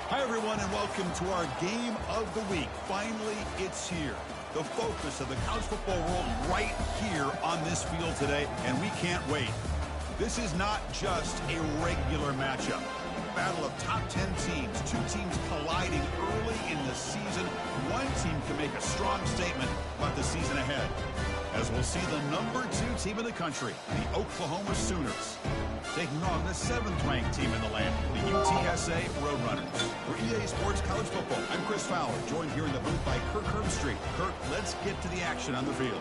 Hi, everyone, and welcome to our game of the week. Finally, it's here. The focus of the college football world right here on this field today, and we can't wait. This is not just a regular matchup. Battle of top 10 teams, two teams colliding early in the season. One team can make a strong statement about the season ahead, as we'll see the number 2 team in the country, the Oklahoma Sooners, taking on the 7th-ranked team in the land, the UTSA Roadrunners. For EA Sports College Football, I'm Chris Fowler, joined here in the booth by Kirk Herbstreit. Kirk, let's get to the action on the field.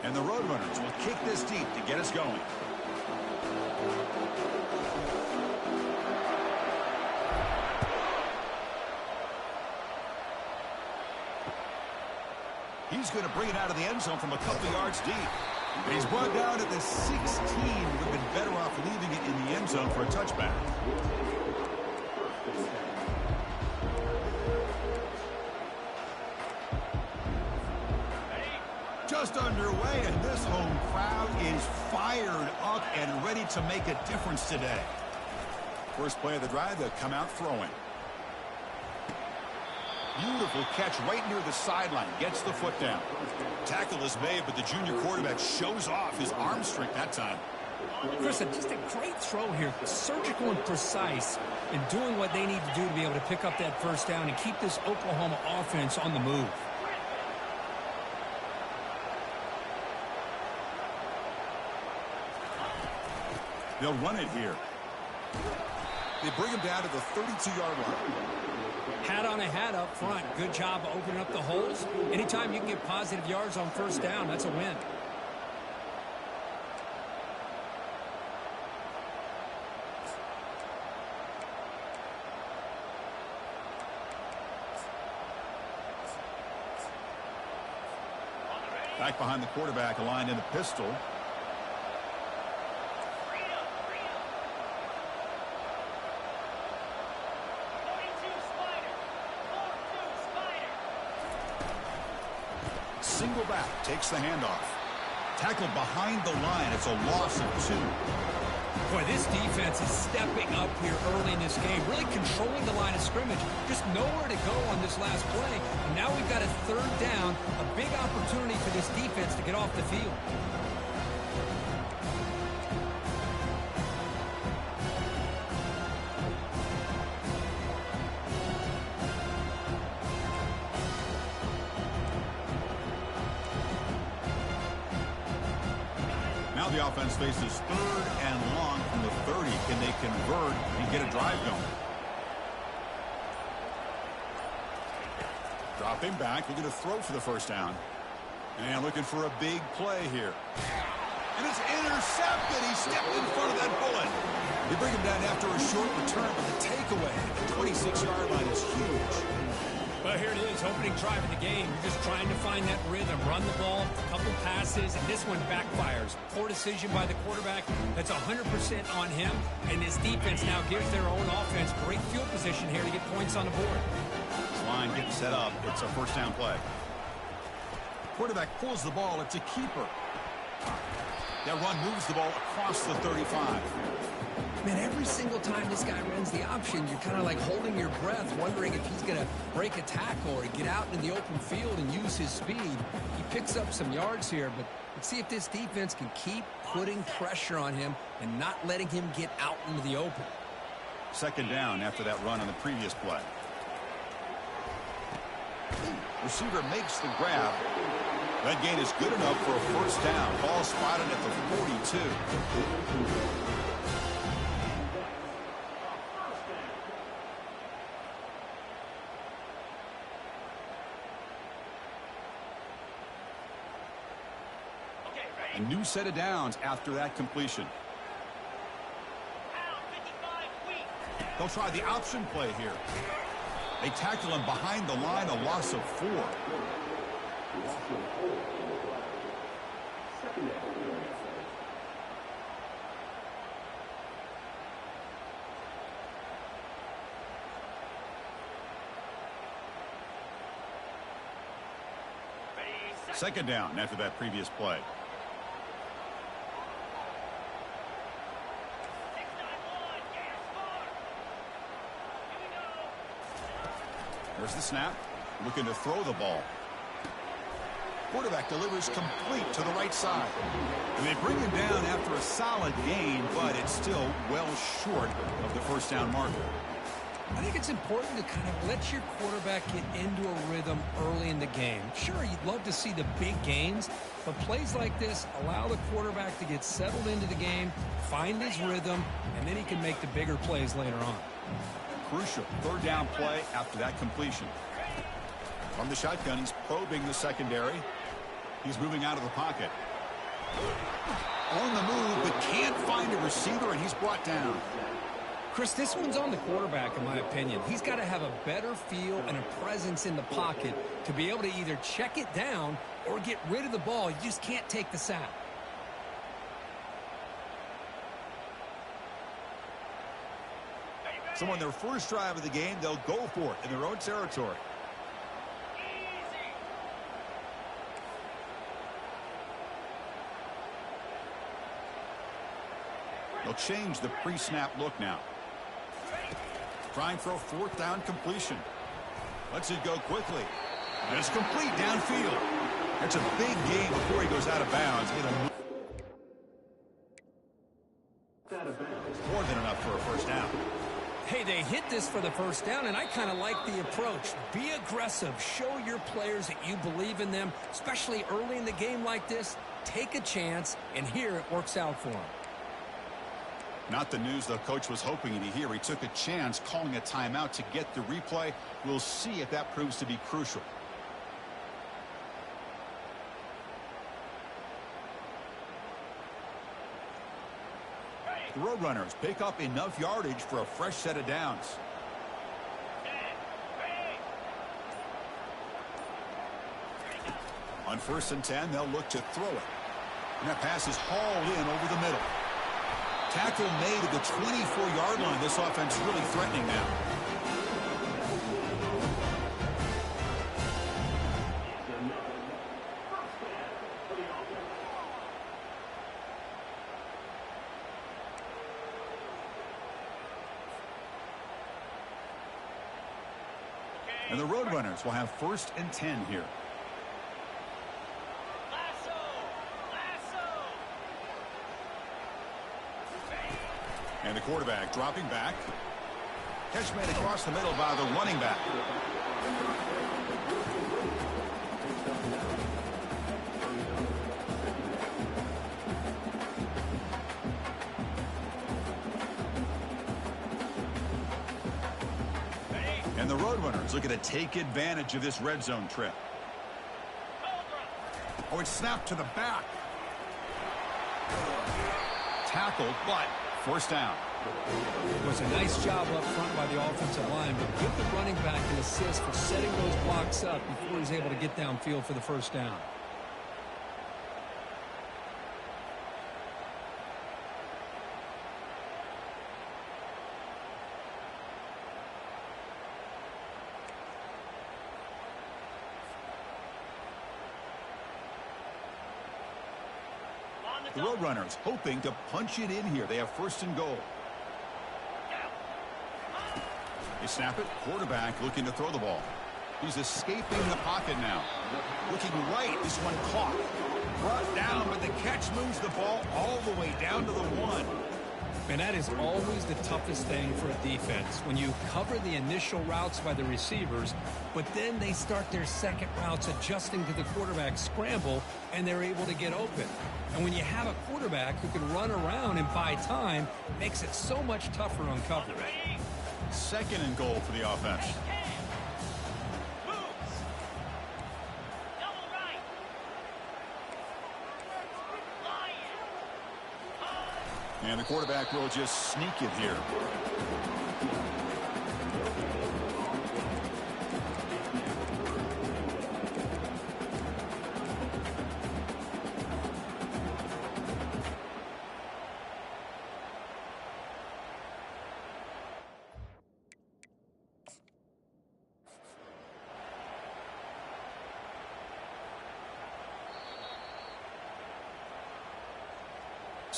And the Roadrunners will kick this deep to get us going. He's going to bring it out of the end zone from a couple yards deep. And he's brought down at the 16. Would have been better off leaving it in the end zone for a touchback. Just underway, and this home crowd is fired up and ready to make a difference today. First play of the drive, they'll come out throwing. Beautiful catch right near the sideline. Gets the foot down. Tackle is made, but the junior quarterback shows off his arm strength that time. Chris, just a great throw here. Surgical and precise in doing what they need to do to be able to pick up that first down and keep this Oklahoma offense on the move. They'll run it here. They bring him down to the 32-yard line. Hat on a hat up front. Good job of opening up the holes. Anytime you can get positive yards on first down, that's a win. Back behind the quarterback, aligned in the pistol. Single back, takes the handoff. Tackled behind the line. It's a loss of 2. Boy, this defense is stepping up here early in this game, really controlling the line of scrimmage. Just nowhere to go on this last play. And now we've got a third down, a big opportunity for this defense to get off the field. Now the offense faces 3rd and long from the 30. Can they convert and get a drive going? Dropping back, looking to throw for the first down. And looking for a big play here. And it's intercepted. He stepped in front of that bullet. They bring him down after a short return, but the takeaway at the 26-yard line is huge. Well, here it is, opening drive of the game. You're just trying to find that rhythm, run the ball, a couple passes, and this one backfires. Poor decision by the quarterback. That's 100% on him, and this defense now gives their own offense great field position here to get points on the board. This line getting set up. It's a first down play. Quarterback pulls the ball. It's a keeper. That run moves the ball across the 35. Man, every single time this guy runs the option, you're kind of like holding your breath, wondering if he's going to break a tackle or get out in the open field and use his speed. He picks up some yards here, but let's see if this defense can keep putting pressure on him and not letting him get out into the open. Second down after that run on the previous play. Receiver makes the grab. That gain is good enough for a first down. Ball spotted at the 42. A new set of downs after that completion. They'll try the option play here. They tackle him behind the line, a loss of 4. Second down after that previous play. There's the snap. Looking to throw the ball. Quarterback delivers complete to the right side. And they bring him down after a solid gain, but it's still well short of the first down marker. I think it's important to kind of let your quarterback get into a rhythm early in the game. Sure, you'd love to see the big gains, but plays like this allow the quarterback to get settled into the game, find his rhythm, and then he can make the bigger plays later on. Crucial third down play after that completion. From the shotgun, he's probing the secondary. He's moving out of the pocket. On the move, but can't find a receiver, and he's brought down. Chris, this one's on the quarterback, in my opinion. He's got to have a better feel and a presence in the pocket to be able to either check it down or get rid of the ball. You just can't take the sack. So on their first drive of the game, they'll go for it in their own territory. They'll change the pre-snap look now. Trying for a fourth down completion. Lets it go quickly. And it's complete downfield. That's a big gain before he goes out of bounds. More than enough for a first down. Hey, they hit this for the first down, and I kind of like the approach. Be aggressive. Show your players that you believe in them, especially early in the game like this. Take a chance, and here it works out for them. Not the news the coach was hoping to hear. He took a chance calling a timeout to get the replay. We'll see if that proves to be crucial. The Roadrunners pick up enough yardage for a fresh set of downs. On 1st and 10, they'll look to throw it. And that pass is hauled in over the middle. Tackle made at the 24-yard line. This offense is really threatening now. And the Roadrunners will have 1st and 10 here. And the quarterback dropping back. Catch made across the middle by the running back. And the Roadrunners looking to take advantage of this red zone trip. Oh, it's snapped to the back. Tackled, but first down. It was a nice job up front by the offensive line, but give the running back an assist for setting those blocks up before he's able to get downfield for the first down. The Roadrunners hoping to punch it in here. They have 1st and goal. They snap it. Quarterback looking to throw the ball. He's escaping the pocket now. Looking right. This one caught. Brought down, but the catch moves the ball all the way down to the 1. And that is always the toughest thing for a defense, when you cover the initial routes by the receivers, but then they start their second routes adjusting to the quarterback scramble, and they're able to get open. And when you have a quarterback who can run around and buy time, it makes it so much tougher on coverage. 2nd and goal for the offense. And the quarterback will just sneak it here.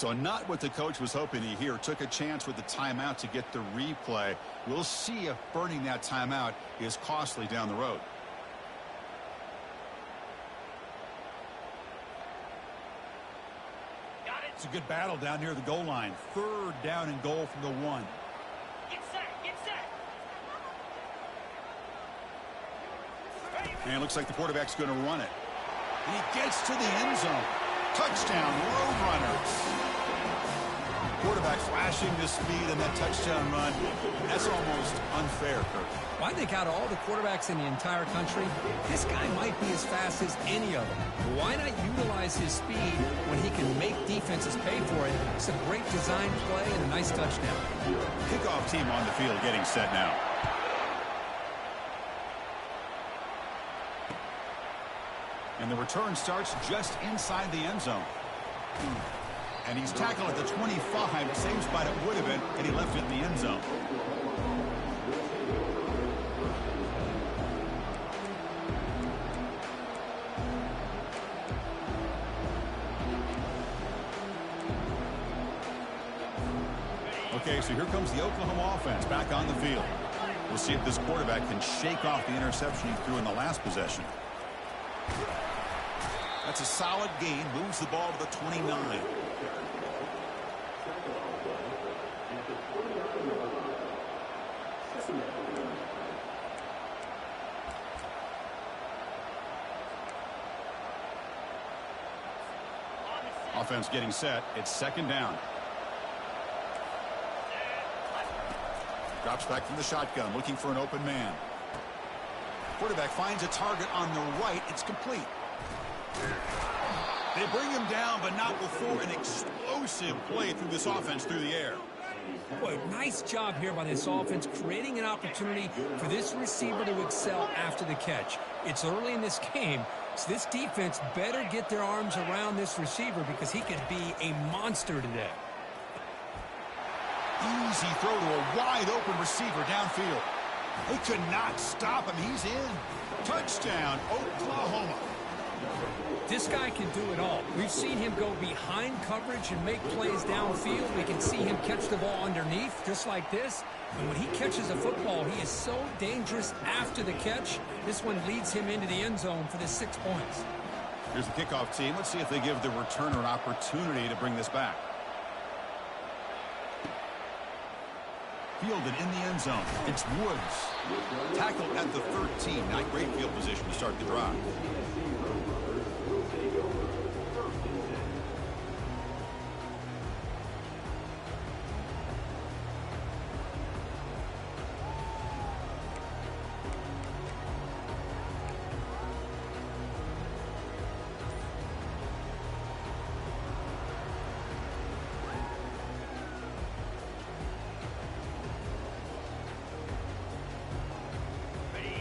So not what the coach was hoping to hear. Took a chance with the timeout to get the replay. We'll see if burning that timeout is costly down the road. It's a good battle down near the goal line. 3rd down and goal from the 1. Get set, get set. And it looks like the quarterback's going to run it. And he gets to the end zone. Touchdown, Roadrunners. Quarterback flashing the speed and that touchdown run. That's almost unfair, Kirk. Well, I think out of all the quarterbacks in the entire country, this guy might be as fast as any of them. Why not utilize his speed when he can make defenses pay for it? It's a great design play and a nice touchdown. Kickoff team on the field getting set now. And the return starts just inside the end zone. And he's tackled at the 25, same spot it would have been, and he left it in the end zone. Okay, so here comes the Oklahoma offense back on the field. We'll see if this quarterback can shake off the interception he threw in the last possession. That's a solid gain. Moves the ball to the 29. Offense getting set. It's 2nd down. Drops back from the shotgun, looking for an open man. Quarterback finds a target on the right. It's complete. They bring him down, but not before an explosive play through this offense through the air. Boy, nice job here by this offense, creating an opportunity for this receiver to excel after the catch. It's early in this game, so this defense better get their arms around this receiver because he could be a monster today. Easy throw to a wide-open receiver downfield. They could not stop him. He's in. Touchdown, Oklahoma. This guy can do it all. We've seen him go behind coverage and make plays downfield. We can see him catch the ball underneath, just like this. And when he catches a football, he is so dangerous after the catch. This one leads him into the end zone for the 6 points. Here's the kickoff team. Let's see if they give the returner an opportunity to bring this back. Fielded in the end zone. It's Woods. Tackled at the 13. Not great field position to start the drive.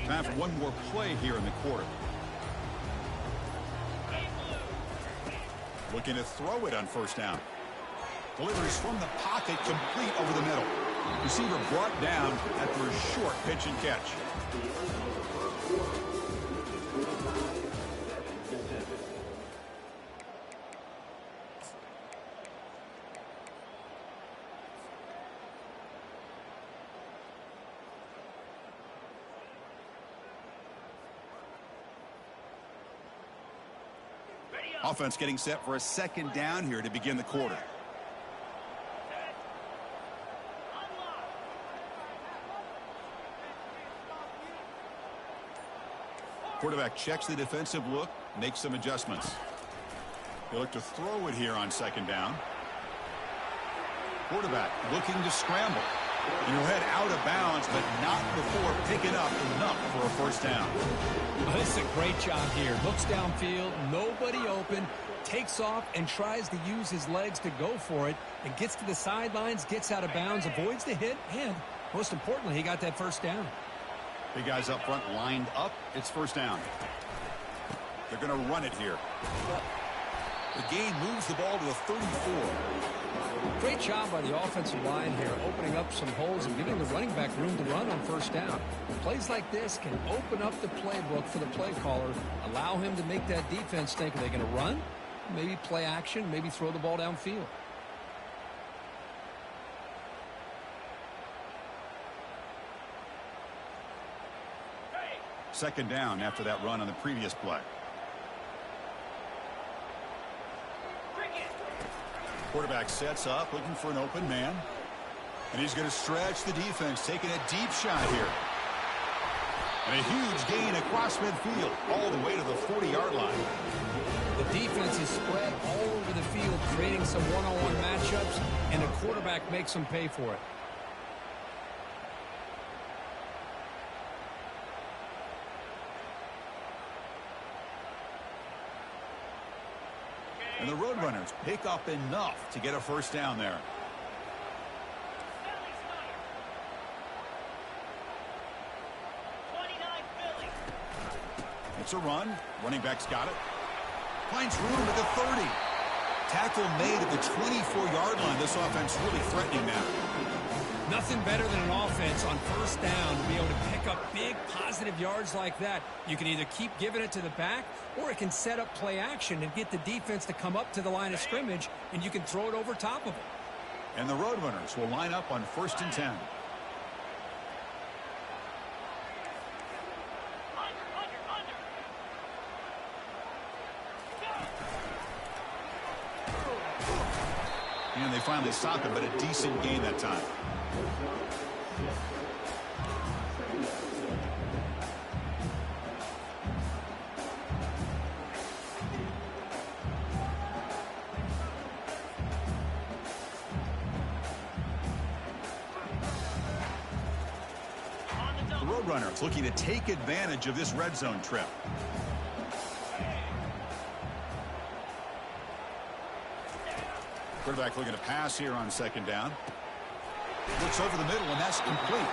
Time for one more play here in the quarter. Looking to throw it on 1st down. Delivers from the pocket, complete over the middle. Receiver brought down after a short pitch and catch. Offense getting set for a 2nd down here to begin the quarter. Quarterback checks the defensive look, makes some adjustments. He'll look to throw it here on 2nd down. Quarterback looking to scramble. And he'll head out of bounds, but not before picking up enough for a 1st down. Oh, this is a great job here. Looks downfield, nobody open, takes off and tries to use his legs to go for it, and gets to the sidelines, gets out of bounds, avoids the hit, and most importantly, he got that 1st down. Big guys up front lined up. It's 1st down. They're going to run it here. The gain moves the ball to the 34. Great job by the offensive line here, opening up some holes and giving the running back room to run on 1st down. Plays like this can open up the playbook for the play caller, allow him to make that defense think, are they going to run? Maybe play action, maybe throw the ball downfield. second down after that run on the previous play. Quarterback sets up, looking for an open man. And he's going to stretch the defense, taking a deep shot here. And a huge gain across midfield, all the way to the 40-yard line. The defense is spread all over the field, creating some one-on-one matchups, and the quarterback makes them pay for it. And the Roadrunners pick up enough to get a first down there. It's a run. Running back's got it. Finds room at the 30. Tackle made at the 24-yard line. This offense really threatening now. Nothing better than an offense on first down to be able to pick up big positive yards like that. You can either keep giving it to the back, or it can set up play action and get the defense to come up to the line of scrimmage, and you can throw it over top of them. And the Roadrunners will line up on 1st and 10. And they finally stop him, but a decent gain that time. The Roadrunners looking to take advantage of this red zone trip. Quarterback looking to pass here on second down. Looks over the middle, and that's complete.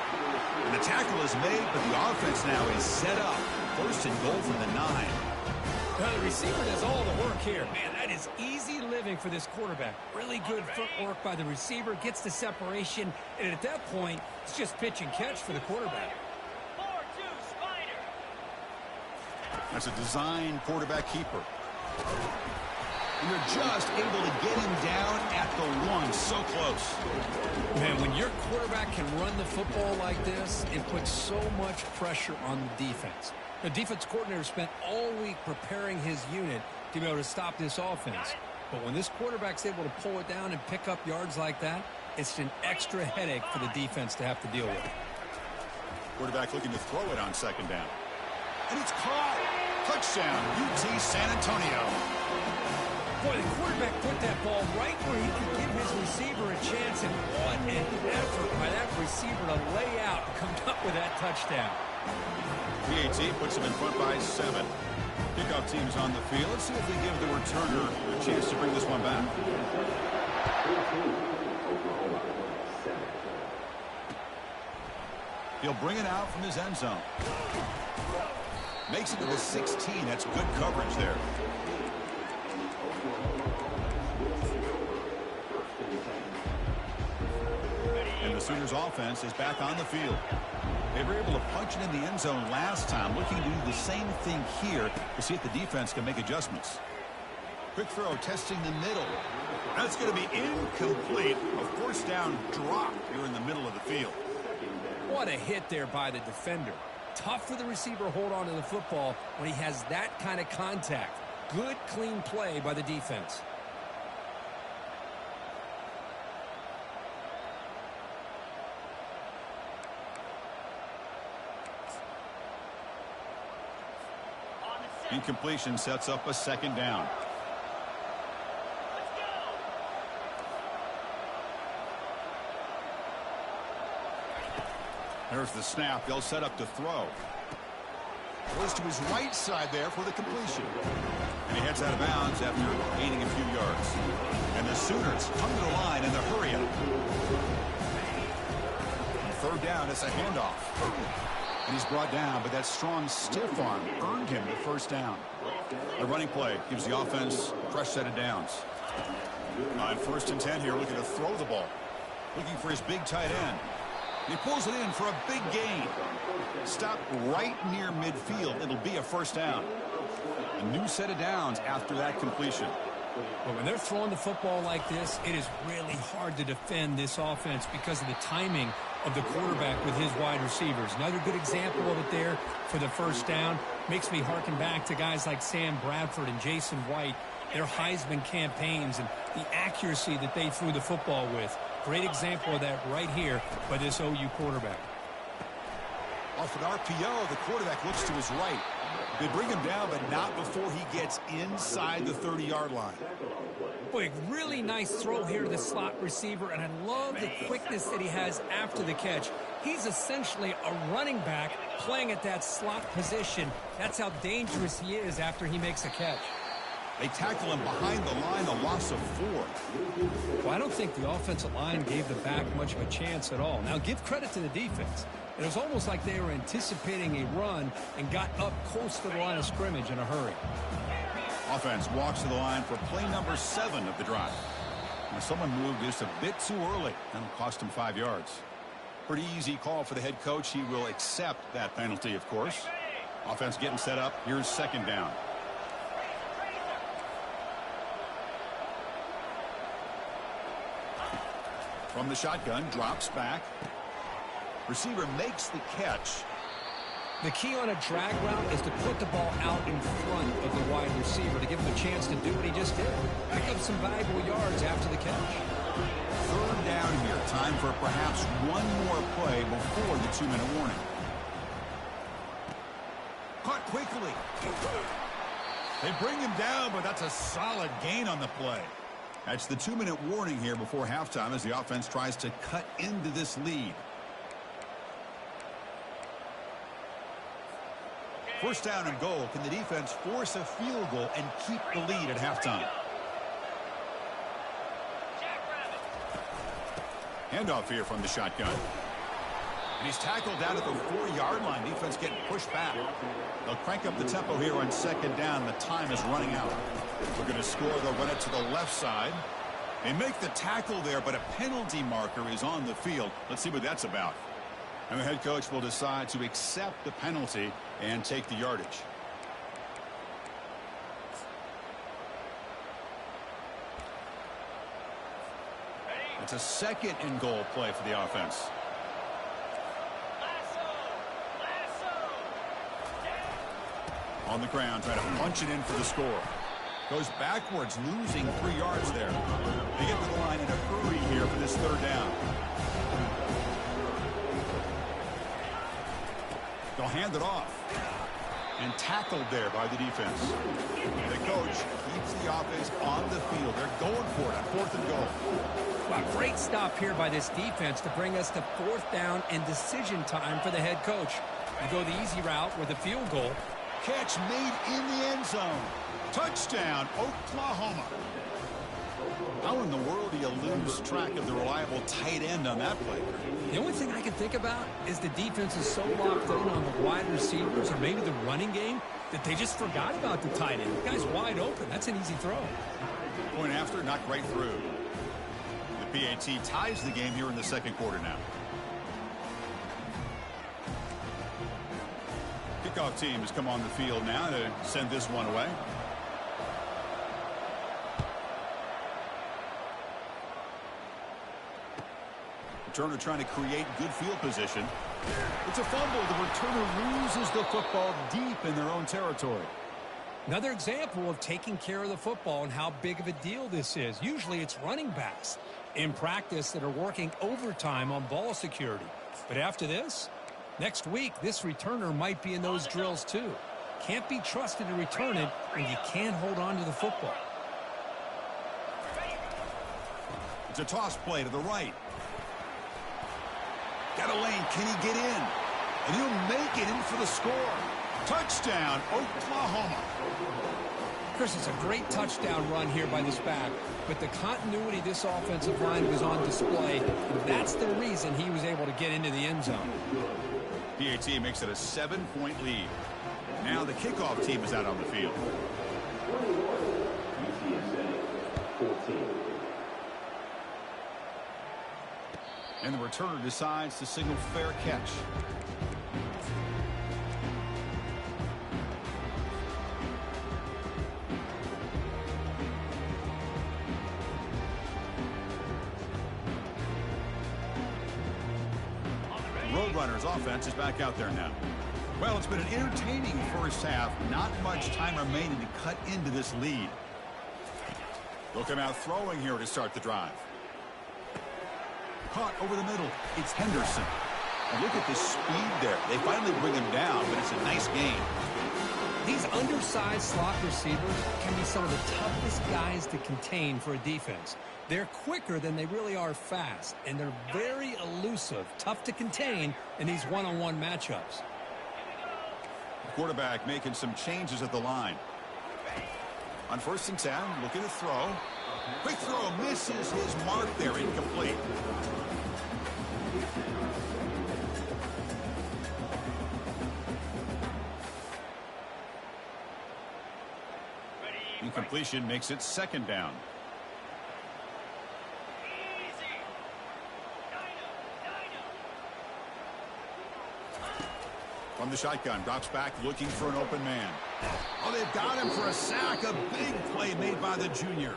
And the tackle is made, but the offense now is set up. 1st and goal from the 9. Well, the receiver does all the work here. Man, that is easy living for this quarterback. Really good footwork by the receiver, gets the separation, and at that point, it's just pitch and catch for the quarterback. 4-2 Spider. That's a design quarterback keeper. And they're just able to get him down at the 1. So close. Man, when your quarterback can run the football like this, it puts so much pressure on the defense. The defense coordinator spent all week preparing his unit to be able to stop this offense. But when this quarterback's able to pull it down and pick up yards like that, it's an extra headache for the defense to have to deal with. Quarterback looking to throw it on second down. And it's caught. Touchdown, UT San Antonio. Boy, the quarterback put that ball right where he could give his receiver a chance, and what an effort by that receiver to lay out and come up with that touchdown. PAT puts him in front by 7. Kickoff team's on the field. Let's see if they give the returner a chance to bring this one back. He'll bring it out from his end zone. Makes it to the 16. That's good coverage there. And the Sooners offense is back on the field. They were able to punch it in the end zone last time, looking to do the same thing here to see if the defense can make adjustments. Quick throw, testing the middle. That's going to be incomplete. A first down drop here in the middle of the field. What a hit there by the defender. Tough for the receiver to hold on to the football when he has that kind of contact. Good, clean play by the defense. Incompletion sets up a second down. There's the snap. They'll set up to throw. Goes to his right side there for the completion. And he heads out of bounds after gaining a few yards. And the Sooners come to the line in the hurry up. Third down, it's a handoff. And he's brought down, but that strong stiff arm earned him the first down. The running play gives the offense a fresh set of downs. On 1st and 10 here, looking to throw the ball. Looking for his big tight end. He pulls it in for a big gain. Stop right near midfield. It'll be a first down. A new set of downs after that completion. But when they're throwing the football like this, it is really hard to defend this offense because of the timing of the quarterback with his wide receivers. Another good example of it there for the first down. Makes me harken back to guys like Sam Bradford and Jason White, their Heisman campaigns and the accuracy that they threw the football with. Great example of that right here by this OU quarterback. Off an RPO, the quarterback looks to his right. They bring him down, but not before he gets inside the 30-yard line. Boy, really nice throw here to the slot receiver, and I love the quickness that he has after the catch. He's essentially a running back playing at that slot position. That's how dangerous he is after he makes a catch. They tackle him behind the line, a loss of 4. Well, I don't think the offensive line gave the back much of a chance at all. Now, give credit to the defense. It was almost like they were anticipating a run and got up close to the line of scrimmage in a hurry. Offense walks to the line for play number 7 of the drive. Now, someone moved just a bit too early. That'll cost him 5 yards. Pretty easy call for the head coach. He will accept that penalty, of course. Offense getting set up. Here's second down. From the shotgun, drops back. Receiver makes the catch. The key on a drag route is to put the ball out in front of the wide receiver to give him a chance to do what he just did. Pick up some valuable yards after the catch. Third down here. Time for perhaps one more play before the 2-minute warning. Caught quickly. They bring him down, but that's a solid gain on the play. That's the 2-minute warning here before halftime as the offense tries to cut into this lead. First down and goal. Can the defense force a field goal and keep the lead at halftime? Handoff here from the shotgun. And he's tackled down at the 4-yard line. Defense getting pushed back. They'll crank up the tempo here on second down. The time is running out. We're going to score. They'll run it to the left side. They make the tackle there, but a penalty marker is on the field. Let's see what that's about. And the head coach will decide to accept the penalty and take the yardage. It's a second and goal play for the offense. On the ground, trying to punch it in for the score. Goes backwards, losing 3 yards there. They get to the line in a hurry here for this third down. They'll hand it off. And tackled there by the defense. And the coach keeps the offense on the field. They're going for it on 4th and goal. Wow, great stop here by this defense to bring us to 4th down and decision time for the head coach. You go the easy route with a field goal. Catch made in the end zone. Touchdown, Oklahoma. How in the world do you lose track of the reliable tight end on that play? The only thing I can think about is the defense is so locked in on the wide receivers or maybe the running game that they just forgot about the tight end. The guy's wide open. That's an easy throw. Point after, knocked right through. The PAT ties the game here in the second quarter now. Kickoff team has come on the field now to send this one away. Returner trying to create good field position. It's a fumble. The returner loses the football deep in their own territory. Another example of taking care of the football and how big of a deal this is. Usually it's running backs in practice that are working overtime on ball security. But after this, next week, this returner might be in those drills too. Can't be trusted to return it when you can't hold on to the football. It's a toss play to the right. Got a lane. Can he get in? And he'll make it in for the score. Touchdown, Oklahoma. Chris, it's a great touchdown run here by this back, but the continuity of this offensive line was on display, and that's the reason he was able to get into the end zone. PAT makes it a 7-point lead. Now the kickoff team is out on the field. And the returner decides to signal fair catch. Roadrunners offense is back out there now. Well, it's been an entertaining first half. Not much time remaining to cut into this lead. They'll come out throwing here to start the drive. Caught over the middle. It's Henderson. And look at the speed there. They finally bring him down, but it's a nice game. These undersized slot receivers can be some of the toughest guys to contain for a defense. They're quicker than they really are fast, and they're very elusive, tough to contain in these one-on-one matchups. The quarterback making some changes at the line. On 1st and 10, looking to throw. Quick throw, misses his mark there, incomplete. Incompletion makes it 2nd down. From the shotgun, drops back, looking for an open man. Oh, they've got him for a sack. A big play made by the junior.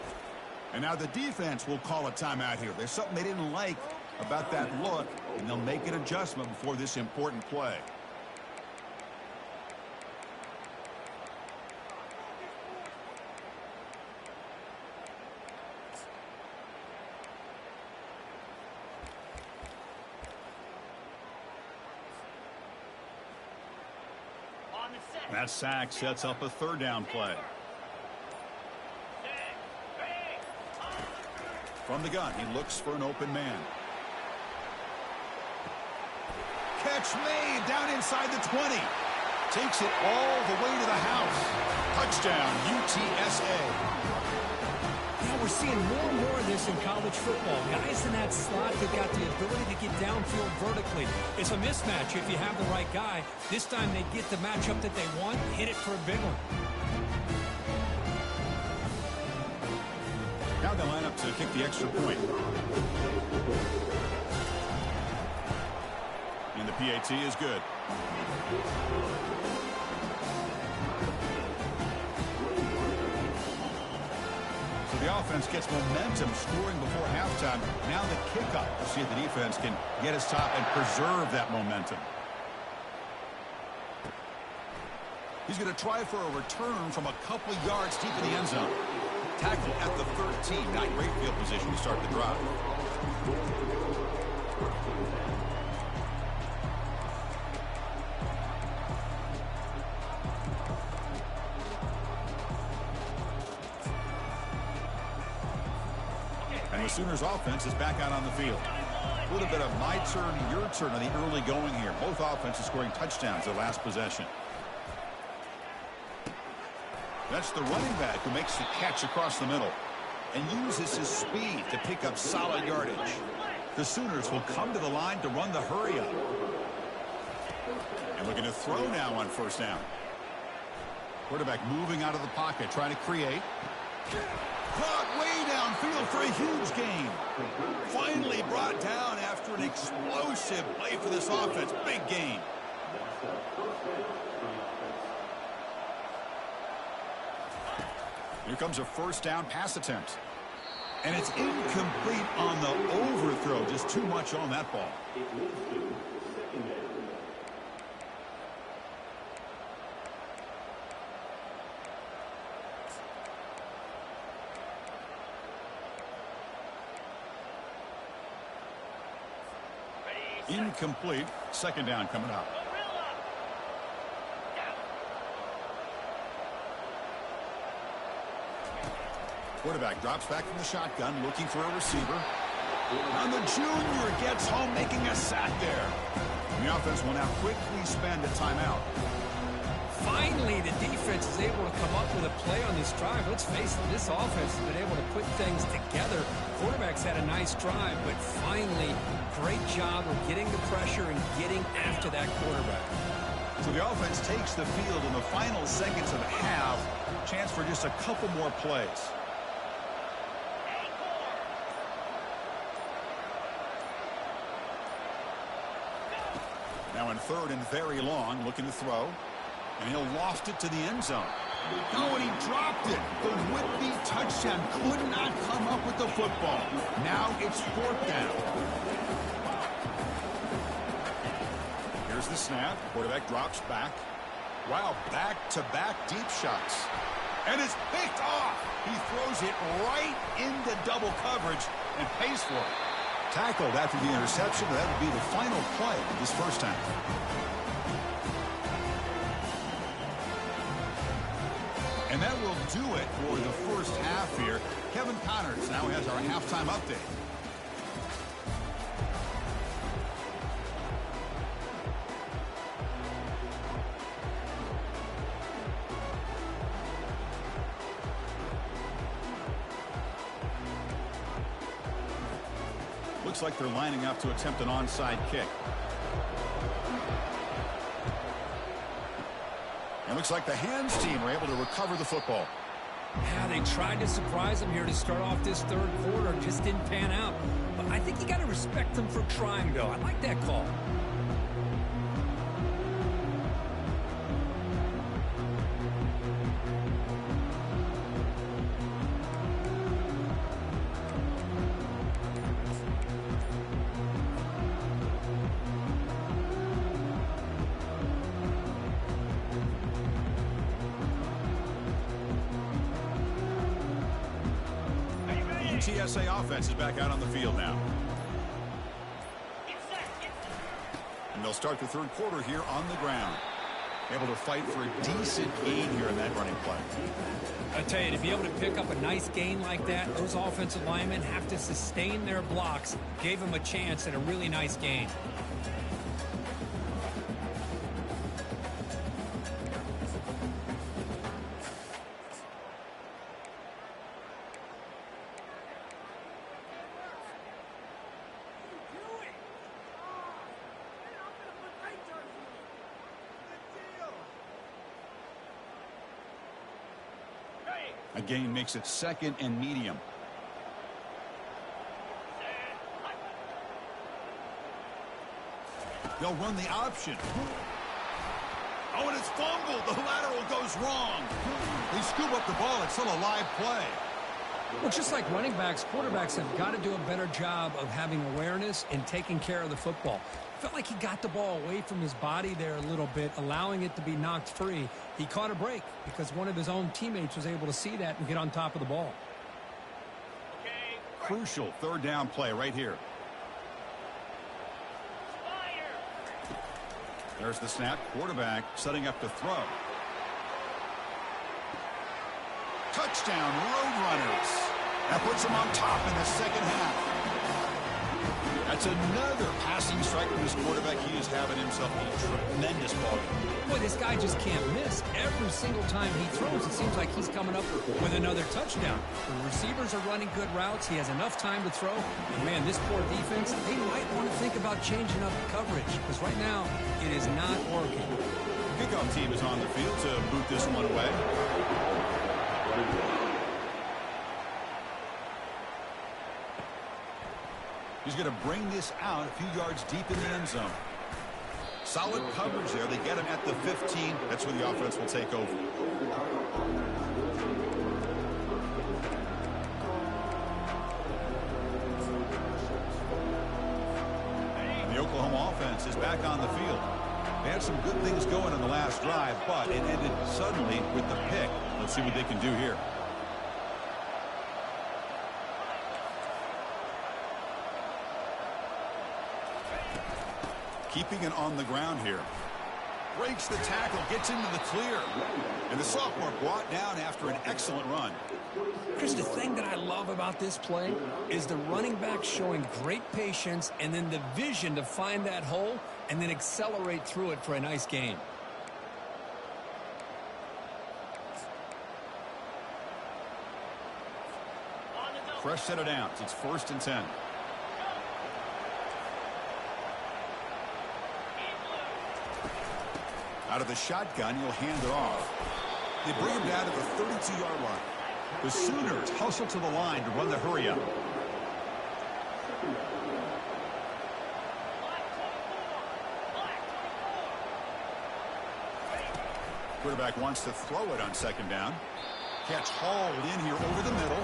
And now the defense will call a timeout here. There's something they didn't like about that look, and they'll make an adjustment before this important play. That sack sets up a 3rd down play. From the gun, he looks for an open man. Catch made down inside the 20. Takes it all the way to the house. Touchdown, UTSA. We're seeing more and more of this in college football. Guys in that slot that got the ability to get downfield vertically. It's a mismatch if you have the right guy. This time they get the matchup that they want, hit it for a big one. Now they line up to kick the extra point. And the PAT is good. The offense gets momentum, scoring before halftime. Now the kickoff to see if the defense can get his top and preserve that momentum. He's going to try for a return from a couple yards deep in the end zone. Tackle at the 13. Not great field position to start the drive. And the Sooners offense is back out on the field. A little bit of my turn, your turn on the early going here. Both offenses scoring touchdowns their last possession. That's the running back who makes the catch across the middle and uses his speed to pick up solid yardage. The Sooners will come to the line to run the hurry up. And looking to throw now on 1st down. Quarterback moving out of the pocket, trying to create. Caught way downfield for a huge gain. Finally brought down after an explosive play for this offense. Big gain. Here comes a 1st down pass attempt. And it's incomplete on the overthrow. Just too much on that ball. Incomplete. 2nd down coming up. Quarterback drops back from the shotgun, looking for a receiver. And the junior gets home, making a sack there. And the offense will now quickly spend a timeout. Finally, the defense is able to come up with a play on this drive. Let's face it, this offense has been able to put things together. Quarterback's had a nice drive, but finally, great job of getting the pressure and getting after that quarterback. So the offense takes the field in the final seconds of the half. Chance for just a couple more plays. Now in 3rd and very long, looking to throw. And he'll loft it to the end zone. Oh, and he dropped it. The would-be touchdown could not come up with the football. Now it's 4th down. the snap. Quarterback drops back. Wow, back-to-back deep shots. And it's picked off. He throws it right into double coverage and pays for it. Tackled after the interception. That would be the final play of this first half. And that will do it for the first half here. Kevin Connors now has our halftime update. Looks like they're lining up to attempt an onside kick. It looks like the hands team were able to recover the football. Yeah, they tried to surprise him here to start off this third quarter. Just didn't pan out. But I think you got to respect them for trying, though. I like that call. KSA offense is back out on the field now. And they'll start the third quarter here on the ground. Able to fight for a decent gain here in that running play. I tell you, to be able to pick up a nice gain like that, those offensive linemen have to sustain their blocks. Gave them a chance at a really nice gain. A gain makes it second and medium. They'll run the option. Oh, and it's fumbled. The lateral goes wrong. They scoop up the ball. It's still a live play. Well, just like running backs, quarterbacks have got to do a better job of having awareness and taking care of the football. Felt like he got the ball away from his body there a little bit, allowing it to be knocked free. He caught a break because one of his own teammates was able to see that and get on top of the ball. Crucial third down play right here. There's the snap. Quarterback setting up to throw. Touchdown, Roadrunners. That puts them on top in the second half. That's another passing strike from this quarterback. He is having himself a tremendous ball game. Boy, this guy just can't miss. Every single time he throws, it seems like he's coming up with another touchdown. The receivers are running good routes. He has enough time to throw. And, man, this poor defense, they might want to think about changing up coverage because right now it is not working. The kickoff team is on the field to boot this one away. He's going to bring this out a few yards deep in the end zone. Solid coverage there. They get him at the 15. That's where the offense will take over. And the Oklahoma offense is back on the field. They had some good things going in the last drive, but it ended suddenly with the pick. Let's see what they can do here. Keeping it on the ground here. Breaks the tackle, gets into the clear. And the sophomore brought down after an excellent run. Chris, the thing that I love about this play is the running back showing great patience and then the vision to find that hole and then accelerate through it for a nice gain. Fresh set of downs. It's 1st and 10. Out of the shotgun, he'll hand it off. They bring him down to the 32-yard line. The Sooners hustle to the line to run the hurry-up. Quarterback wants to throw it on 2nd down. Catch hauled in here over the middle.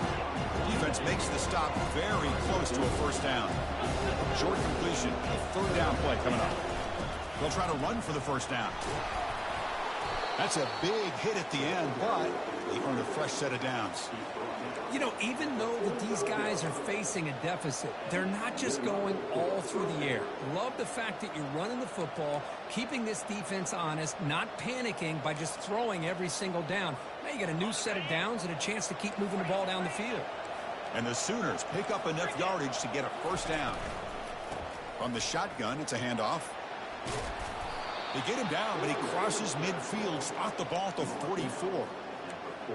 Defense makes the stop very close to a 1st down. Short completion, a 3rd down play coming up. They'll try to run for the first down. That's a big hit at the end, but they earn a fresh set of downs. You know, even though that these guys are facing a deficit, they're not just going all through the air. Love the fact that you're running the football, keeping this defense honest, not panicking by just throwing every single down. Now you got a new set of downs and a chance to keep moving the ball down the field. And the Sooners pick up enough yardage to get a first down. From the shotgun, it's a handoff. They get him down, but he crosses midfield, spot the ball to 44.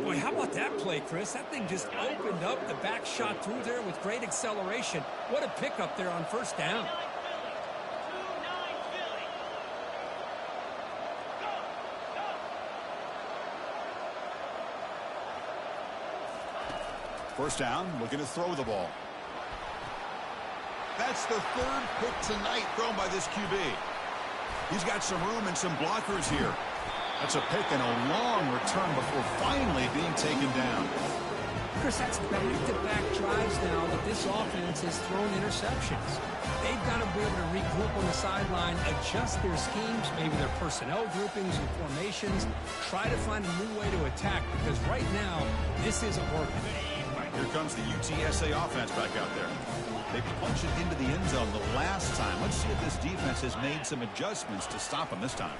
Boy, how about that play, Chris? That thing just opened up. The back shot through there with great acceleration. What a pickup there on first down. First down, looking to throw the ball. That's the third pick tonight thrown by this QB. He's got some room and some blockers here. That's a pick and a long return before finally being taken down. Chris, that's back-to-back drives now that this offense has thrown interceptions. They've got to be able to regroup on the sideline, adjust their schemes, maybe their personnel groupings and formations, try to find a new way to attack, because right now, this isn't working. Here comes the UTSA offense back out there. They punched it into the end zone the last time. Let's see if this defense has made some adjustments to stop them this time.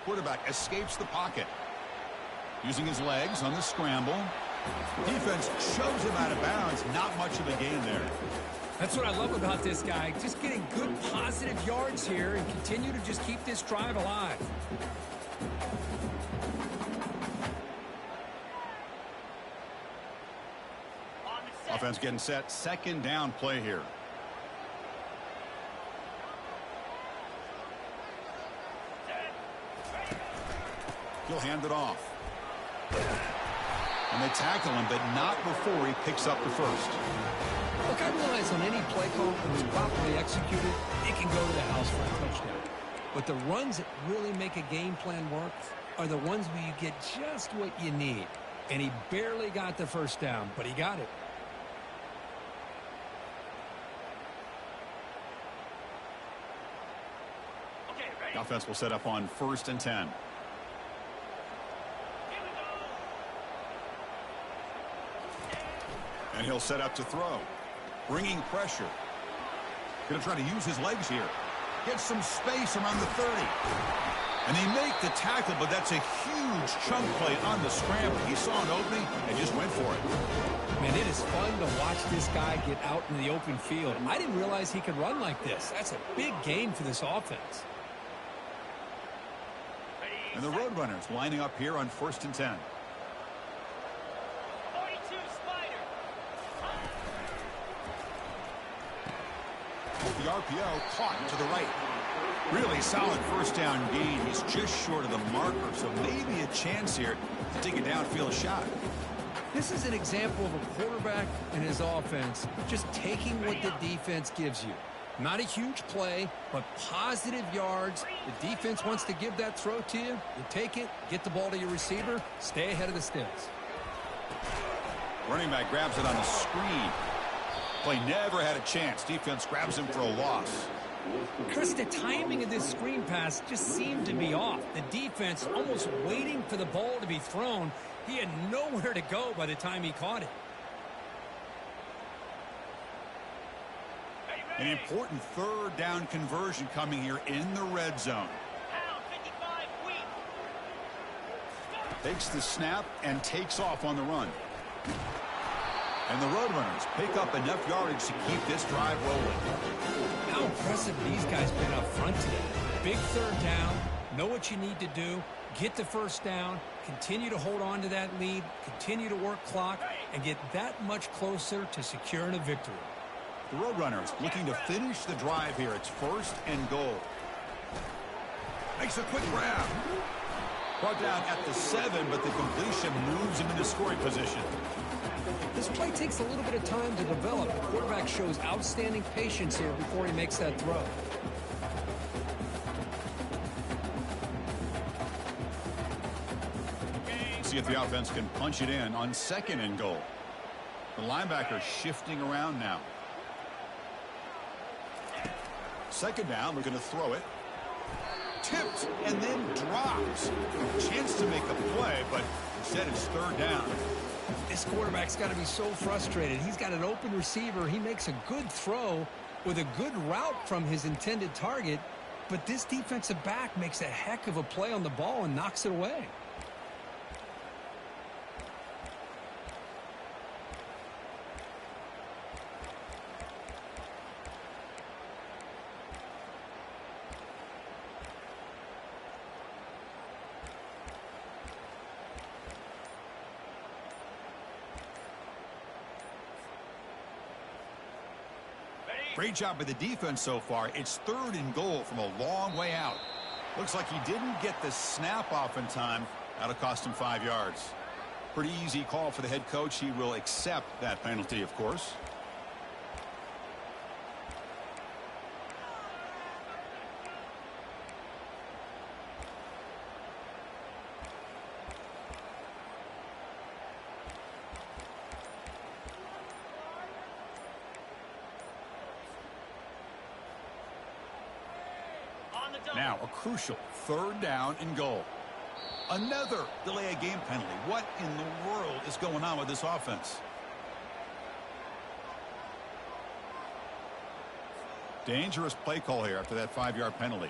Quarterback escapes the pocket. Using his legs on the scramble. Defense shoves him out of bounds. Not much of a gain there. That's what I love about this guy. Just getting good positive yards here and continue to just keep this drive alive. Offense getting set. Second down play here. He'll hand it off. And they tackle him, but not before he picks up the first. Look, I realize on any play call that was properly executed, it can go to the house for a touchdown. But the runs that really make a game plan work are the ones where you get just what you need. And he barely got the first down, but he got it. The offense will set up on 1st and 10. And he'll set up to throw. Bringing pressure. Going to try to use his legs here. Get some space around the 30. And they make the tackle, but that's a huge chunk play on the scramble. He saw an opening and just went for it. Man, it is fun to watch this guy get out in the open field. I didn't realize he could run like this. That's a big gain for this offense. And the Roadrunners lining up here on 1st and 10. 42 Spider. The RPO caught to the right. Really solid first down gain. He's just short of the marker, so maybe a chance here to take a downfield shot. This is an example of a quarterback and his offense just taking what the defense gives you. Not a huge play, but positive yards. The defense wants to give that throw to you. You take it, get the ball to your receiver, stay ahead of the sticks. Running back grabs it on the screen. Play never had a chance. Defense grabs him for a loss. Chris, the timing of this screen pass just seemed to be off. The defense almost waiting for the ball to be thrown. He had nowhere to go by the time he caught it. An important third down conversion coming here in the red zone. Takes the snap and takes off on the run. And the Roadrunners pick up enough yardage to keep this drive rolling. How impressive these guys been up front today. Big third down, know what you need to do, get the first down, continue to hold on to that lead, continue to work clock, and get that much closer to securing a victory. The Roadrunners looking to finish the drive here. It's 1st and goal. Makes a quick grab. Brought down at the 7, but the completion moves him into scoring position. This play takes a little bit of time to develop. The quarterback shows outstanding patience here before he makes that throw. See if the offense can punch it in on 2nd and goal. The linebacker shifting around now. second down, looking to throw it. Tipped and then drops. Chance to make a play, but instead it's third down. This quarterback's got to be so frustrated. He's got an open receiver. He makes a good throw with a good route from his intended target, but this defensive back makes a heck of a play on the ball and knocks it away. Great job by the defense so far. It's third and goal from a long way out. Looks like he didn't get the snap off in time. That'll cost him 5 yards. Pretty easy call for the head coach. He will accept that penalty, of course. Now a crucial third down and goal. Another delay of game penalty. What in the world is going on with this offense? Dangerous play call here after that 5-yard penalty.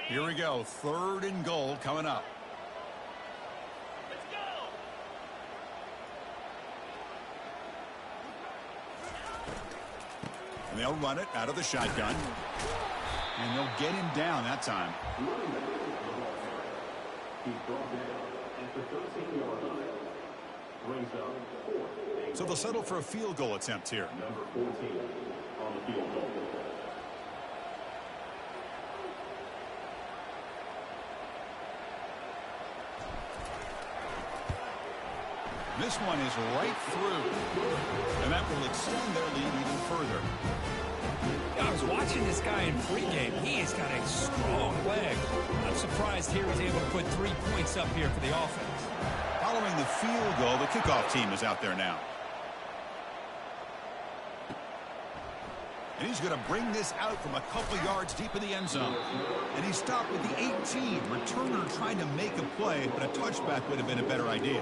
Here we go. Third and goal coming up. And they'll run it out of the shotgun. And they'll get him down that time. So they'll settle for a field goal attempt here. Number 14 on the field goal. This one is right through. And that will extend their lead even further. I was watching this guy in pregame. He has got a strong leg. I'm surprised here he's able to put 3 points up here for the offense. Following the field goal, the kickoff team is out there now. And he's going to bring this out from a couple yards deep in the end zone. And he stopped with the 18. Returner trying to make a play, but a touchback would have been a better idea.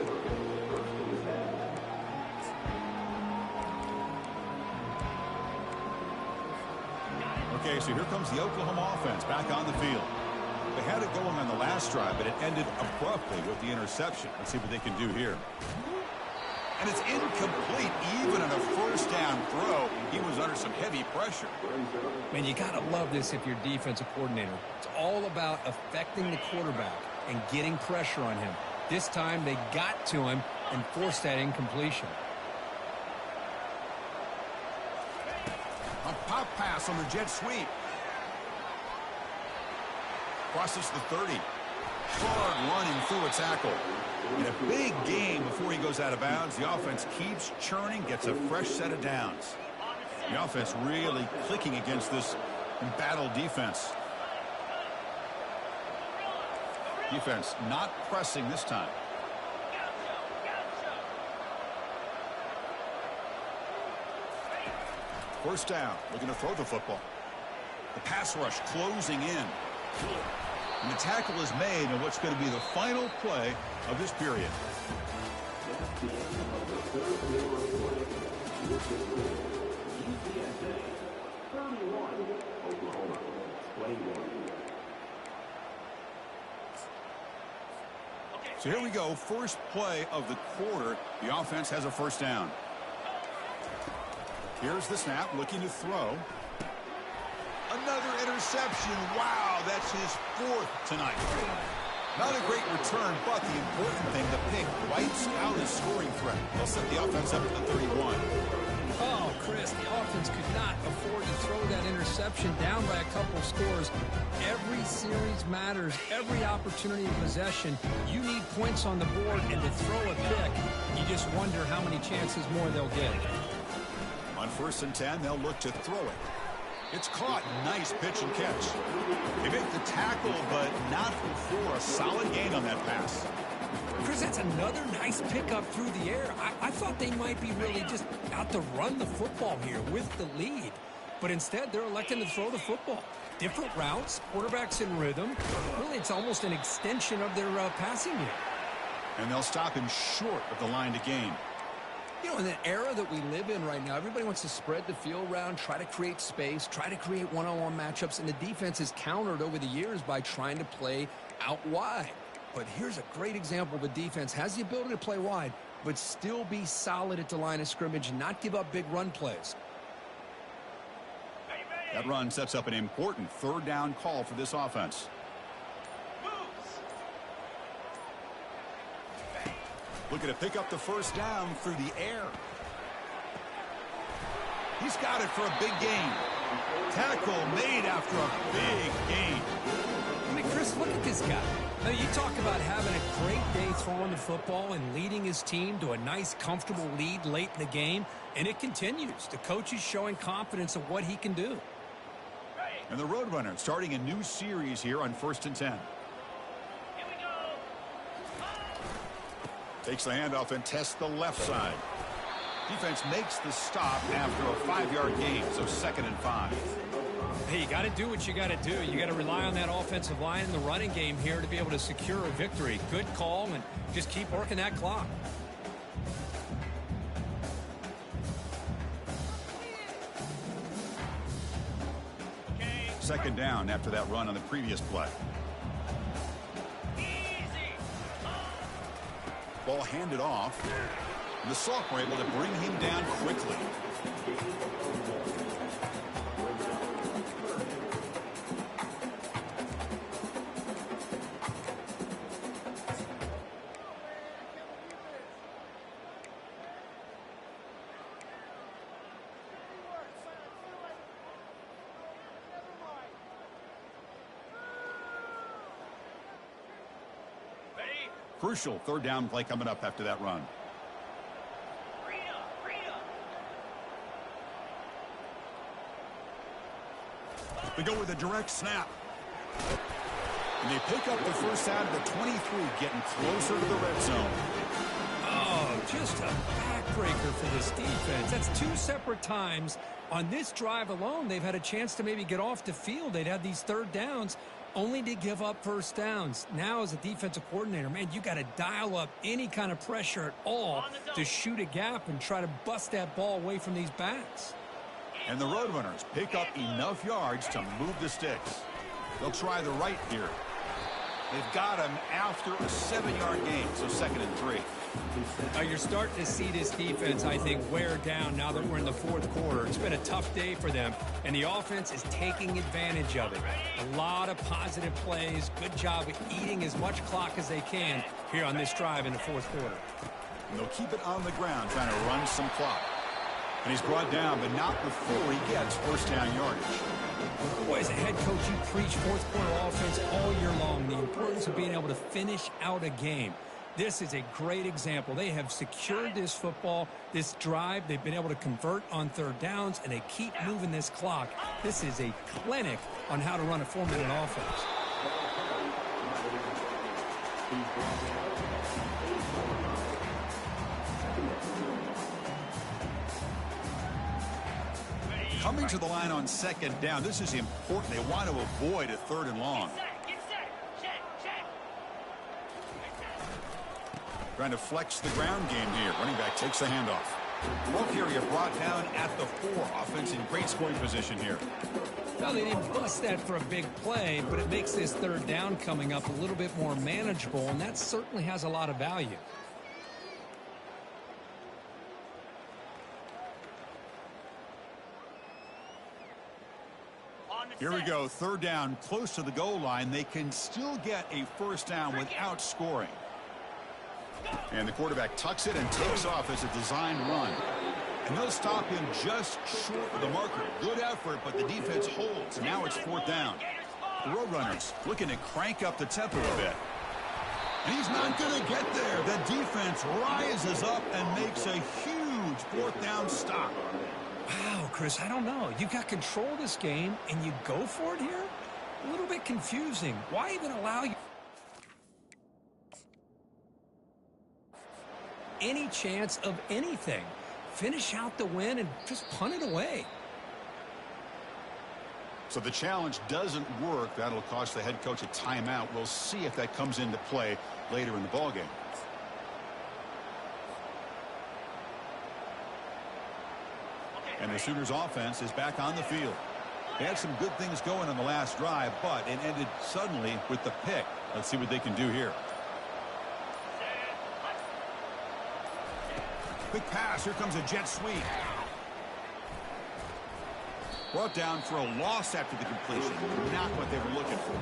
Okay, so here comes the Oklahoma offense back on the field. They had it going on the last drive, but it ended abruptly with the interception. Let's see what they can do here. And it's incomplete, even on a first down throw. He was under some heavy pressure. Man, you got to love this if you're defensive coordinator. It's all about affecting the quarterback and getting pressure on him. This time they got to him and forced that incompletion. A pop pass on the jet sweep. Crosses the 30. Hard running through a tackle. In a big game before he goes out of bounds, the offense keeps churning, gets a fresh set of downs. The offense really clicking against this embattled defense. Defense not pressing this time. First down, looking to throw the football. The pass rush closing in. And the tackle is made in what's going to be the final play of this period. So here we go, first play of the quarter. The offense has a first down. Here's the snap, looking to throw. Another interception. Wow, that's his 4th tonight. Not a great return, but the important thing, the pick wipes out his scoring threat. They'll set the offense up to the 31. Oh, Chris, the offense could not afford to throw that interception down by a couple scores. Every series matters. Every opportunity of possession. You need points on the board, and to throw a pick, you just wonder how many chances more they'll get. On 1st and 10, they'll look to throw it. It's caught. Nice pitch and catch. They make the tackle, but not before a solid gain on that pass. Chris, that's another nice pickup through the air. I thought they might be really just out to run the football here with the lead. But instead, they're electing to throw the football. Different routes, quarterbacks in rhythm. Really, it's almost an extension of their passing game. And they'll stop him short of the line to gain. You know, in the era that we live in right now, everybody wants to spread the field around, try to create space, try to create one-on-one matchups, and the defense is countered over the years by trying to play out wide. But here's a great example. The defense has the ability to play wide, but still be solid at the line of scrimmage and not give up big run plays. That run sets up an important third down call for this offense. Looking to pick up the first down through the air. He's got it for a big gain. Tackle made after a big gain. I mean, Chris, look at this guy. Now, you talk about having a great day throwing the football and leading his team to a nice, comfortable lead late in the game, and it continues. The coach is showing confidence of what he can do. And the Roadrunners starting a new series here on 1st and 10. Takes the handoff and tests the left side. Defense makes the stop after a 5-yard gain, so 2nd and 5. Hey, you got to do what you got to do. You got to rely on that offensive line in the running game here to be able to secure a victory. Good call, and just keep working that clock. Second down after that run on the previous play. Ball handed off. And the Sock were able to bring him down quickly. Crucial third down play coming up after that run. They go with a direct snap. And they pick up the first out of the 23, getting closer to the red zone. Oh, just a backbreaker for this defense. That's 2 separate times. On this drive alone, they've had a chance to maybe get off the field. They'd have these third downs, only to give up first downs. Now, as a defensive coordinator, man, you got to dial up any kind of pressure at all to shoot a gap and try to bust that ball away from these backs. And the Roadrunners pick up enough yards to move the sticks. They'll try the right here. They've got him after a 7-yard gain, so 2nd and 3. You're starting to see this defense, I think, wear down now that we're in the 4th quarter. It's been a tough day for them, and the offense is taking advantage of it. A lot of positive plays. Good job of eating as much clock as they can here on this drive in the 4th quarter. And they'll keep it on the ground, trying to run some clock. And he's brought down, but not before he gets first down yardage. Boy, as a head coach, you preach 4th quarter offense all year long. The importance of being able to finish out a game. This is a great example. They have secured this football, this drive. They've been able to convert on third downs, and they keep moving this clock. This is a clinic on how to run a 4-minute offense. Coming to the line on 2nd down, this is important. They want to avoid a 3rd and long. Trying to flex the ground game here. Running back takes the handoff. Ball carrier brought down at the 4. Offense in great scoring position here. Well, they didn't bust that for a big play, but it makes this third down coming up a little bit more manageable, and that certainly has a lot of value. Here we go. 3rd down, close to the goal line. They can still get a first down without scoring. And the quarterback tucks it and takes off as a design run. And they'll stop him just short of the marker. Good effort, but the defense holds. Now it's 4th down. The Roadrunners looking to crank up the tempo a bit. And he's not going to get there. The defense rises up and makes a huge 4th down stop. Wow, Chris, I don't know. You got control of this game, and you go for it here? A little bit confusing. Why even allow you any chance of anything? Finish out the win and just punt it away. So the challenge doesn't work. That'll cost the head coach a timeout. We'll see if that comes into play later in the ballgame. And the Sooners offense is back on the field. They had some good things going on the last drive, but it ended suddenly with the pick. Let's see what they can do here. Quick pass. Here comes a jet sweep. Brought down for a loss after the completion. Not what they were looking for.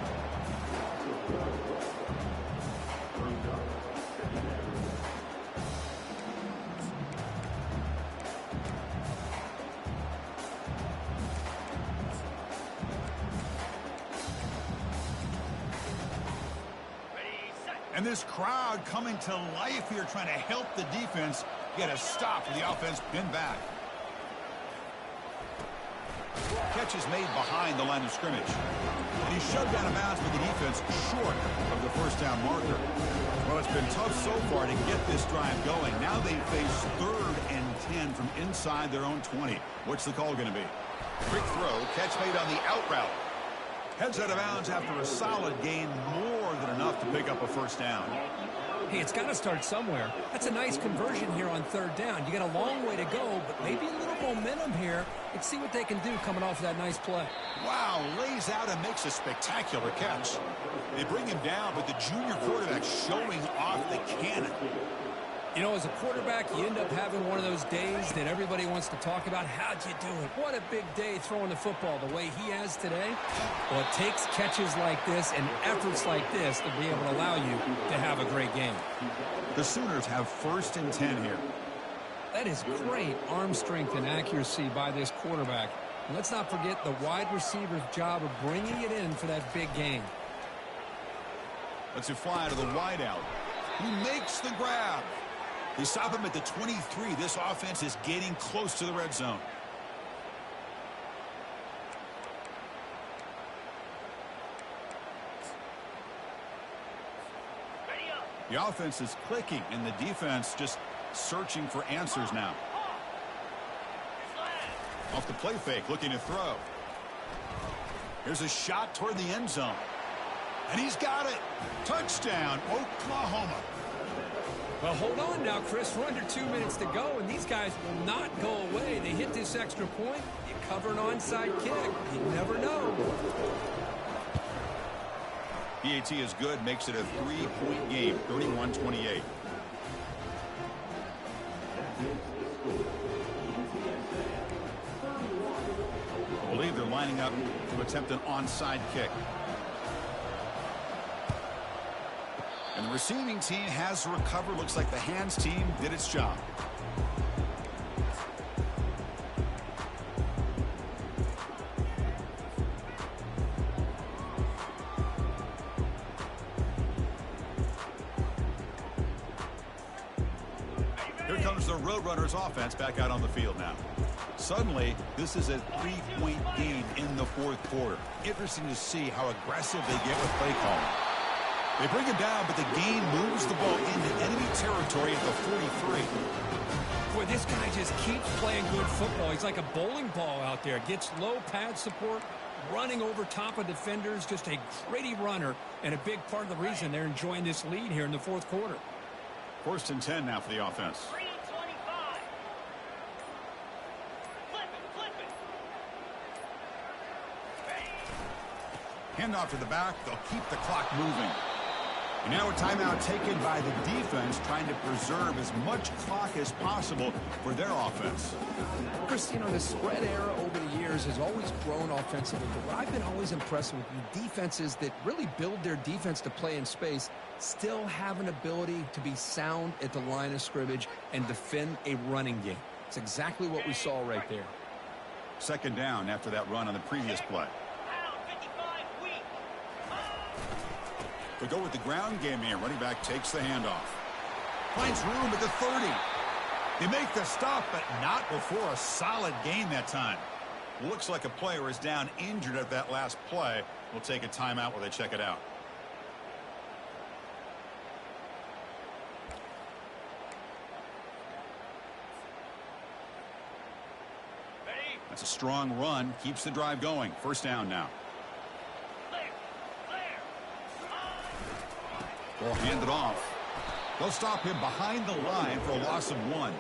And this crowd coming to life here, trying to help the defense get a stop for the offense pinned back. Catch is made behind the line of scrimmage. And he's shoved out of bounds with the defense short of the first down marker. Well, it's been tough so far to get this drive going. Now they face 3rd and 10 from inside their own 20. What's the call going to be? Quick throw, catch made on the out route. Heads out of bounds after a solid gain, more than enough to pick up a first down. Hey, it's got to start somewhere. That's a nice conversion here on 3rd down. You got a long way to go, but maybe a little momentum here. Let's see what they can do coming off of that nice play. Wow, lays out and makes a spectacular catch. They bring him down, but the junior quarterback showing off the cannon. You know, as a quarterback, you end up having one of those days that everybody wants to talk about. How'd you do it? What a big day throwing the football the way he has today. Well, it takes catches like this and efforts like this to be able to allow you to have a great game. The Sooners have 1st and 10 here. That is great arm strength and accuracy by this quarterback. And let's not forget the wide receiver's job of bringing it in for that big game. Let's fly to the wideout. He makes the grab. They stop him at the 23. This offense is getting close to the red zone. The offense is clicking, and the defense just searching for answers now. Off the play fake, looking to throw. Here's a shot toward the end zone. And he's got it. Touchdown, Oklahoma. Well, hold on now, Chris. We're under 2 minutes to go, and these guys will not go away. They hit this extra point. You cover an onside kick. You never know. PAT is good, makes it a 3-point game, 31-28. I believe they're lining up to attempt an onside kick. And the receiving team has recovered. Looks like the hands team did its job. Here comes the Roadrunners offense back out on the field now. Suddenly, this is a 3-point game in the 4th quarter. Interesting to see how aggressive they get with play calling. They bring him down, but the gain moves the ball into enemy territory at the 43. Boy, this guy just keeps playing good football. He's like a bowling ball out there. Gets low pad support, running over top of defenders. Just a gritty runner, and a big part of the reason they're enjoying this lead here in the 4th quarter. 1st and 10 now for the offense. 3:25. Flip it. Handoff to the back. They'll keep the clock moving. And now a timeout taken by the defense, trying to preserve as much clock as possible for their offense. Chris, you know, the spread era over the years has always grown offensively, but what I've been always impressed with the defenses that really build their defense to play in space still have an ability to be sound at the line of scrimmage and defend a running game. It's exactly what we saw right there. 2nd down after that run on the previous play. They go with the ground game here. Running back takes the handoff. Finds room at the 30. They make the stop, but not before a solid gain that time. Looks like a player is down injured at that last play. We'll take a timeout while they check it out. Ready? That's a strong run. Keeps the drive going. First down now. Clear. Clear. They'll hand it off. They'll stop him behind the line for a loss of 1.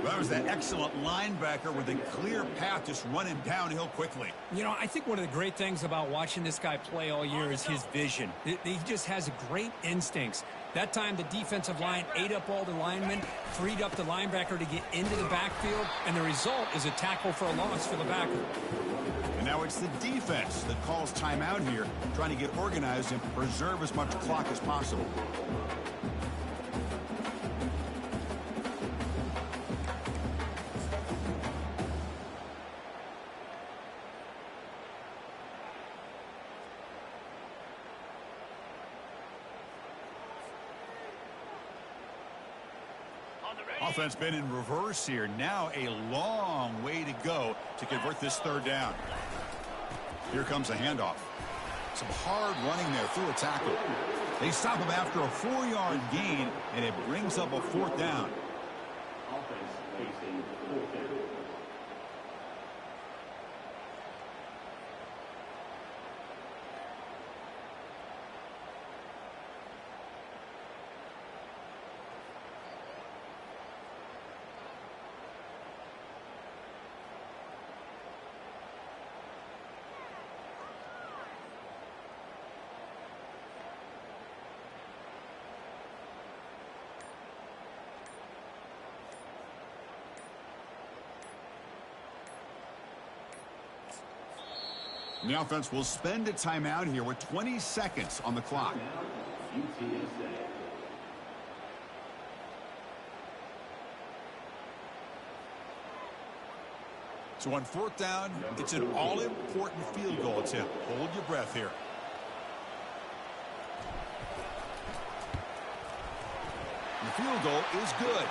That was that excellent linebacker with a clear path just running downhill quickly. You know, I think one of the great things about watching this guy play all year is his vision. He just has great instincts. That time the defensive line ate up all the linemen, freed up the linebacker to get into the backfield, and the result is a tackle for a loss for the backer. And now it's the defense that calls timeout here, trying to get organized and preserve as much clock as possible. Offense been in reverse here. Now a long way to go to convert this third down. Here comes a handoff. Some hard running there through a tackle. They stop him after a 4-yard gain, and it brings up a 4th down. Offense facing 4th down. The offense will spend a timeout here with 20 seconds on the clock. UTSA. So on 4th down, it's an all-important field goal attempt. Hold your breath here. The field goal is good.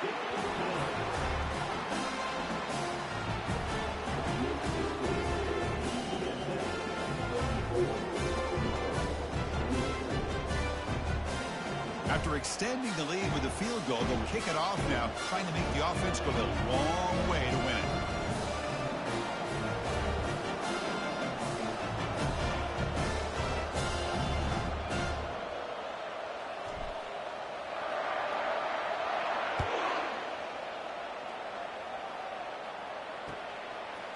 After extending the lead with a field goal, they'll kick it off now, trying to make the offense go the long way to win it.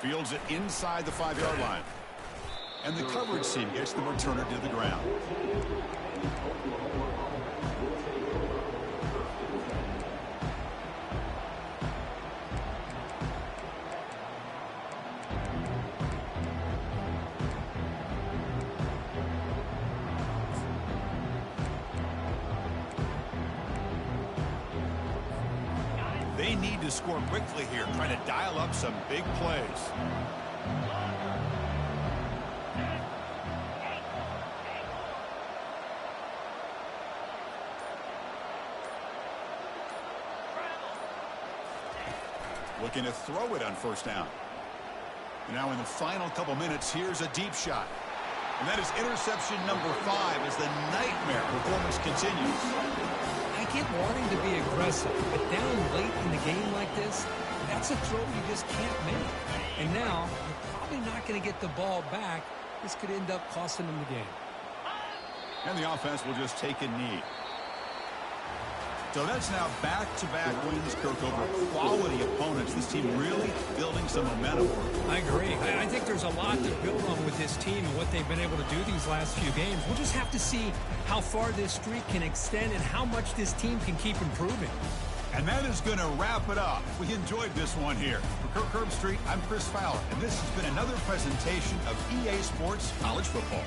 Fields it inside the 5-yard line. And the coverage team gets the returner to the ground. They need to score quickly here, trying to dial up some big plays. Looking to throw it on 1st down. Now in the final couple minutes, here's a deep shot. And that is interception number 5 as the nightmare performance continues. I get wanting to be aggressive, but down late in the game like this, that's a throw you just can't make. And now, you're probably not going to get the ball back. This could end up costing them the game. And the offense will just take a knee. So that's now back-to-back wins, Kirk, over quality opponents. This team really building some momentum. I agree. I think there's a lot to build on with this team and what they've been able to do these last few games. We'll just have to see how far this streak can extend and how much this team can keep improving. And that is going to wrap it up. We enjoyed this one here. For Kirk Herbstreit, I'm Chris Fowler, and this has been another presentation of EA Sports College Football.